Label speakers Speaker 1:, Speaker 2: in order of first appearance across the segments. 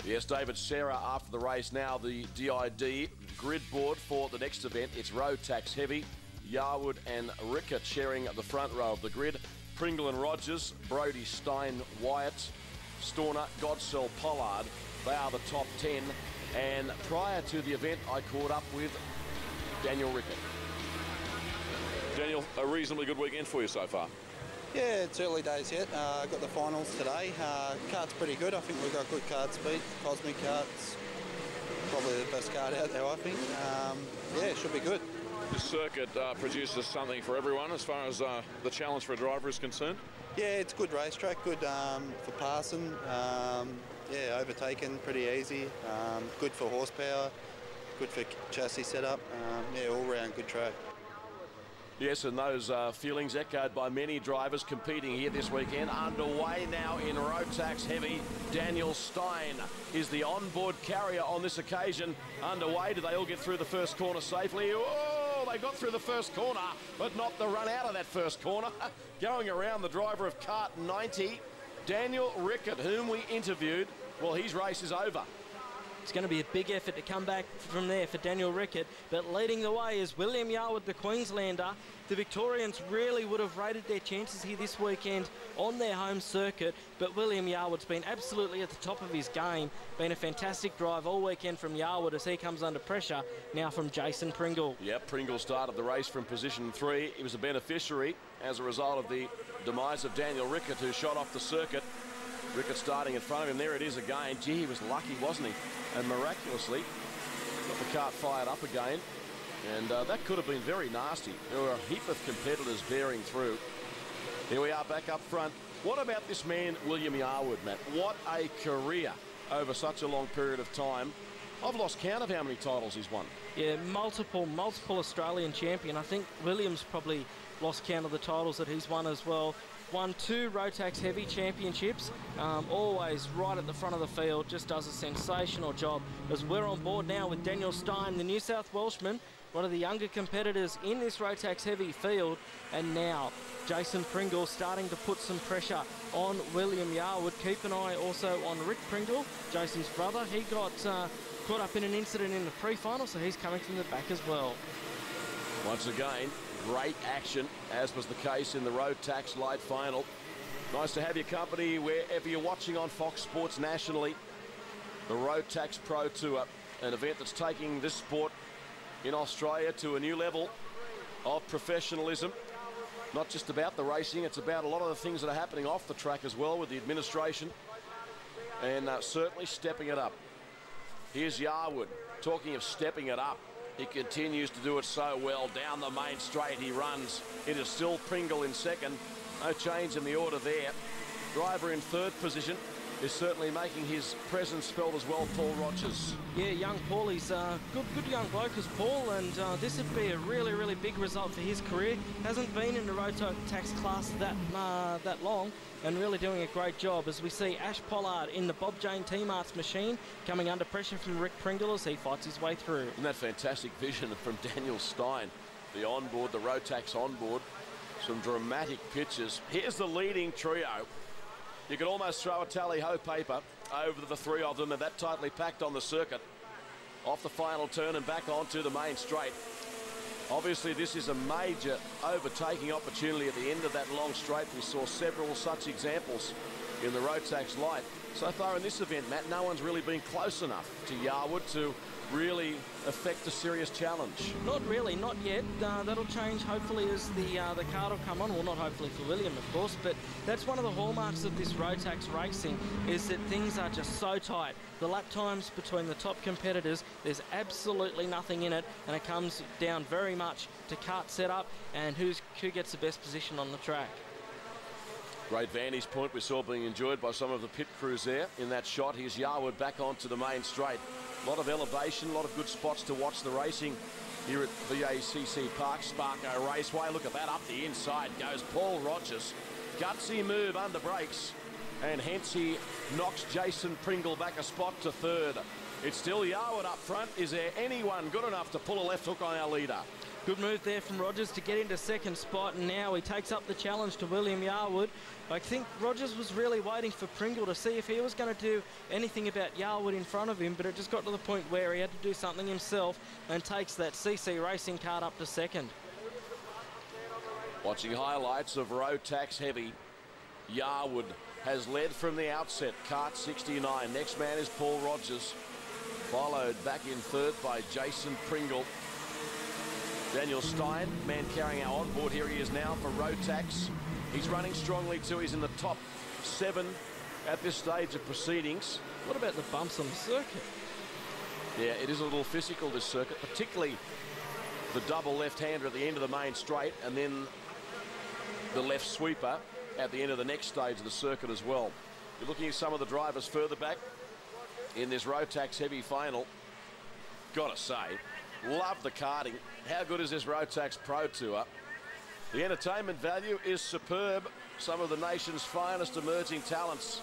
Speaker 1: Yes, David, Sarah, after the race now, the DID grid board for the next event. It's Rotax Heavy, Yarwood and Rickett sharing the front row of the grid. Pringle and Rogers, Brody, Stein, Wyatt, Storner, Godsell, Pollard. They are the top 10. And prior to the event, I caught up with Daniel Rickett.
Speaker 2: Daniel, a reasonably good weekend for you so far.
Speaker 3: Yeah, it's early days yet. Got the finals today. Kart's pretty good. I think we've got good kart speed. Cosmic Kart's probably the best kart out there, I think. Yeah, it should be good.
Speaker 2: The circuit produces something for everyone as far as the challenge for a driver is concerned.
Speaker 3: Yeah, it's a good racetrack. Good for passing. Yeah, overtaking pretty easy. Good for horsepower. Good for chassis setup. Yeah, all round good track.
Speaker 1: Yes, and those feelings echoed by many drivers competing here this weekend. Underway now in Rotax Heavy. Daniel Stein is the onboard carrier on this occasion. Underway, did they all get through the first corner safely? Oh, they got through the first corner, but not the run out of that first corner. Going around the driver of kart 90, Daniel Rickett, whom we interviewed. Well, his race is over.
Speaker 4: It's going to be a big effort to come back from there for Daniel Rickett, but leading the way is William Yarwood, the Queenslander. The Victorians really would have rated their chances here this weekend on their home circuit, but William Yarwood's been absolutely at the top of his game. Been a fantastic drive all weekend from Yarwood as he comes under pressure now from Jason Pringle.
Speaker 1: Yep, Pringle started the race from position 3. He was a beneficiary as a result of the demise of Daniel Rickett, who shot off the circuit. Rickett starting in front of him. There it is again. Gee, he was lucky, wasn't he? And miraculously got the kart fired up again. And that could have been very nasty. There were a heap of competitors bearing through. Here we are back up front. What about this man, William Yarwood, Matt? What a career over such a long period of time. I've lost count of how many titles he's won.
Speaker 4: Yeah, multiple Australian champion. I think William's probably lost count of the titles that he's won as well. Won 2 Rotax Heavy Championships, always right at the front of the field, just does a sensational job. As we're on board now with Daniel Stein, the New South Welshman, one of the younger competitors in this Rotax Heavy field, and now Jason Pringle starting to put some pressure on William Yarwood. Keep an eye also on Rick Pringle, Jason's brother. He got caught up in an incident in the pre-final, so he's coming from the back as well.
Speaker 1: Once again, great action, as was the case in the Rotax Light Final. Nice to have your company wherever you're watching on Fox Sports nationally. The Rotax Pro Tour, an event that's taking this sport in Australia to a new level of professionalism. Not just about the racing, it's about a lot of the things that are happening off the track as well with the administration, and certainly stepping it up. Here's Yarwood, talking of stepping it up. He continues to do it so well. Down the main straight he runs. It is still Pringle in second. No change in the order there. Driver in third position is certainly making his presence felt as well, Paul Rogers.
Speaker 4: Yeah, young Paul, he's a good young bloke as Paul, and this would be a really big result for his career. Hasn't been in the Rotax class that long, and really doing a great job as we see Ash Pollard in the Bob Jane Team Arts machine coming under pressure from Rick Pringle as he fights his way through.
Speaker 1: And that fantastic vision from Daniel Stein, the onboard, the Rotax onboard. Some dramatic pictures. Here's the leading trio. You could almost throw a tally-ho paper over the 3 of them, and that tightly packed on the circuit. Off the final turn and back onto the main straight. Obviously, this is a major overtaking opportunity at the end of that long straight. We saw several such examples in the Rotax Light. So far in this event, Matt, no one's really been close enough to Yarwood to really affect a serious challenge.
Speaker 4: Not really, not yet. That'll change hopefully as the card will come on. Well, not hopefully for William, of course, but that's one of the hallmarks of this Rotax racing, is that things are just so tight. The lap times between the top competitors, there's absolutely nothing in it, and it comes down very much to kart setup and who gets the best position on the track.
Speaker 1: Great vantage point we saw being enjoyed by some of the pit crews there in that shot. Here's Yarwood back onto the main straight. A lot of elevation, a lot of good spots to watch the racing here at VACC Park, Sparko Raceway. Look at that, up the inside goes Paul Rogers. Gutsy move under brakes, and hence he knocks Jason Pringle back a spot to third. It's still Yarwood up front. Is there anyone good enough to pull a left hook on our leader?
Speaker 4: Good move there from Rogers to get into second spot, and now he takes up the challenge to William Yarwood. I think Rogers was really waiting for Pringle to see if he was going to do anything about Yarwood in front of him, but it just got to the point where he had to do something himself and takes that CC Racing card up to second.
Speaker 1: Watching highlights of Rotax Heavy. Yarwood has led from the outset, kart 69. Next man is Paul Rogers, followed back in third by Jason Pringle. Daniel Stein, man carrying our onboard. Here he is now for Rotax. He's running strongly too. He's in the top 7 at this stage of proceedings.
Speaker 4: What about the bumps on the circuit?
Speaker 1: Yeah, it is a little physical, this circuit, particularly the double left-hander at the end of the main straight, and then the left sweeper at the end of the next stage of the circuit as well. You're looking at some of the drivers further back in this Rotax Heavy final. Gotta say, love the karting. How good is this Rotax Pro Tour? The entertainment value is superb. Some of the nation's finest emerging talents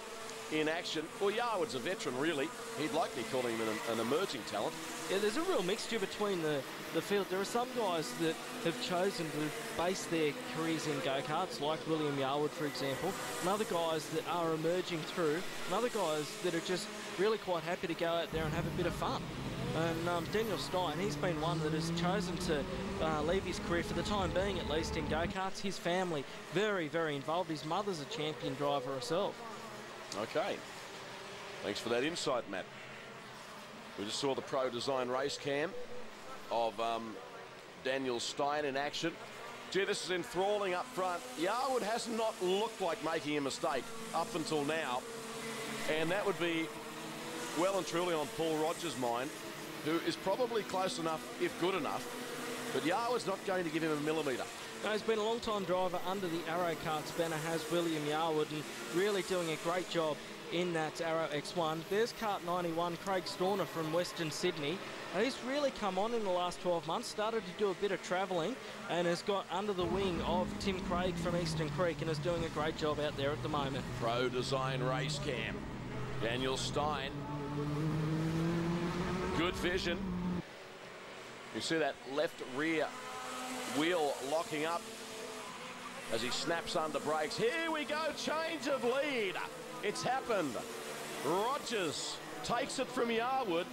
Speaker 1: in action. Well, Yarwood's a veteran, really. He'd like me calling him an emerging talent.
Speaker 4: Yeah, there's a real mixture between the field. There are some guys that have chosen to base their careers in go-karts, like William Yarwood, for example, and other guys that are emerging through, and other guys that are just really quite happy to go out there and have a bit of fun. And Daniel Stein, he's been one that has chosen to leave his career, for the time being at least, in go-karts. His family, very, very involved. His mother's a champion driver herself.
Speaker 1: Okay. Thanks for that insight, Matt. We just saw the Pro Design race cam of Daniel Stein in action. Gee, this is enthralling up front. Yarwood has not looked like making a mistake up until now. And that would be well and truly on Paul Rogers' mind, who is probably close enough, if good enough, but Yarwood's not going to give him a millimetre.
Speaker 4: No, he's been a long-time driver under the Arrow Karts banner, has William Yarwood, and really doing a great job in that Arrow X1. There's kart 91, Craig Storner from Western Sydney. And he's really come on in the last 12 months, started to do a bit of travelling, and has got under the wing of Tim Craig from Eastern Creek and is doing a great job out there at the moment.
Speaker 1: Pro Design race cam. Daniel Stein. Good vision. You see that left rear wheel locking up as he snaps under brakes. Here we go, change of lead. It's happened. Rogers takes it from Yarwood.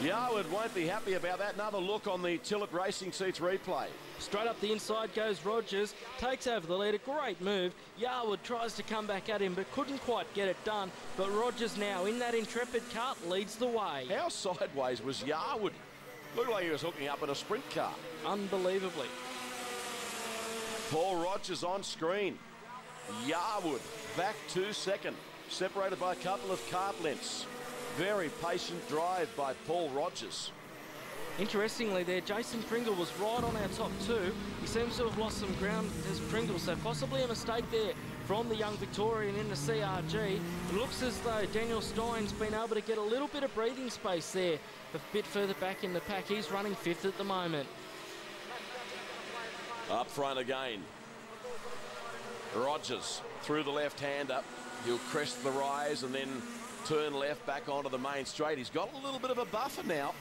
Speaker 1: Yarwood won't be happy about that. Another look on the Tillet Racing Seats replay.
Speaker 4: Straight up the inside goes Rogers, takes over the lead, a great move. Yarwood tries to come back at him but couldn't quite get it done. But Rogers now in that Intrepid kart leads the way.
Speaker 1: How sideways was Yarwood? Looked like he was hooking up in a sprint car.
Speaker 4: Unbelievably.
Speaker 1: Paul Rogers on screen. Yarwood back to second, separated by a couple of kart lengths. Very patient drive by Paul Rogers.
Speaker 4: Interestingly there, Jason Pringle was right on our top 2. He seems to have lost some ground as Pringle, so possibly a mistake there from the young Victorian in the CRG. It looks as though Daniel Stein's been able to get a little bit of breathing space there, a bit further back in the pack. He's running 5th at the moment.
Speaker 1: Up front again. Rogers through the left-hander. He'll crest the rise and then turn left back onto the main straight. He's got a little bit of a buffer now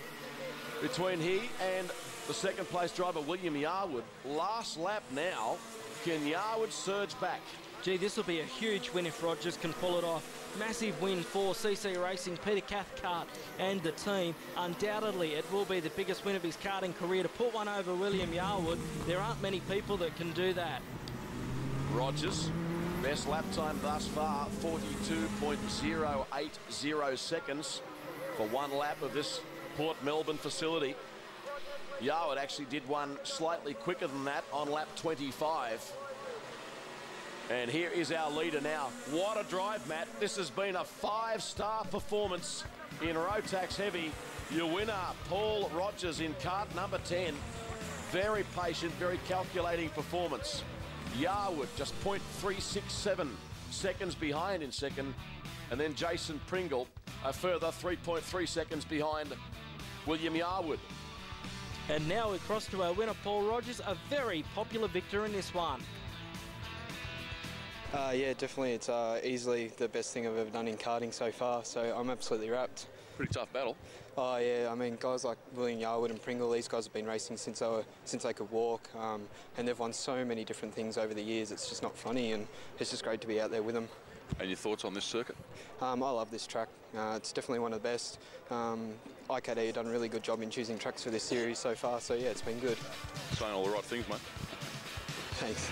Speaker 1: between he and the second place driver, William Yarwood. Last lap now. Can Yarwood surge back?
Speaker 4: Gee, this will be a huge win if Rogers can pull it off. Massive win for CC Racing, Peter Cathcart and the team. Undoubtedly, it will be the biggest win of his karting career to put one over William Yarwood. There aren't many people that can do that.
Speaker 1: Rogers, best lap time thus far, 42.080 seconds for one lap of this Port Melbourne facility. Yarwood actually did one slightly quicker than that on lap 25. And here is our leader now. What a drive, Matt. This has been a 5-star performance in Rotax Heavy. Your winner, Paul Rogers, in kart number 10. Very patient, very calculating performance. Yarwood just 0.367 seconds behind in second. And then Jason Pringle, a further 3.3 seconds behind William Yarwood.
Speaker 4: And now we cross to our winner, Paul Rogers, a very popular victor in this one.
Speaker 5: Yeah, definitely. It's easily the best thing I've ever done in karting so far, so I'm absolutely wrapped.
Speaker 2: Pretty tough battle.
Speaker 5: Oh yeah, I mean guys like William Yarwood and Pringle, these guys have been racing since they could walk, and they've won so many different things over the years. It's just not funny, and it's just great to be out there with them.
Speaker 2: And your thoughts on this circuit?
Speaker 5: I love this track. It's definitely one of the best. IKD have done a really good job in choosing tracks for this series so far, so yeah, it's been good.
Speaker 2: Saying all the right things, mate.
Speaker 5: Thanks.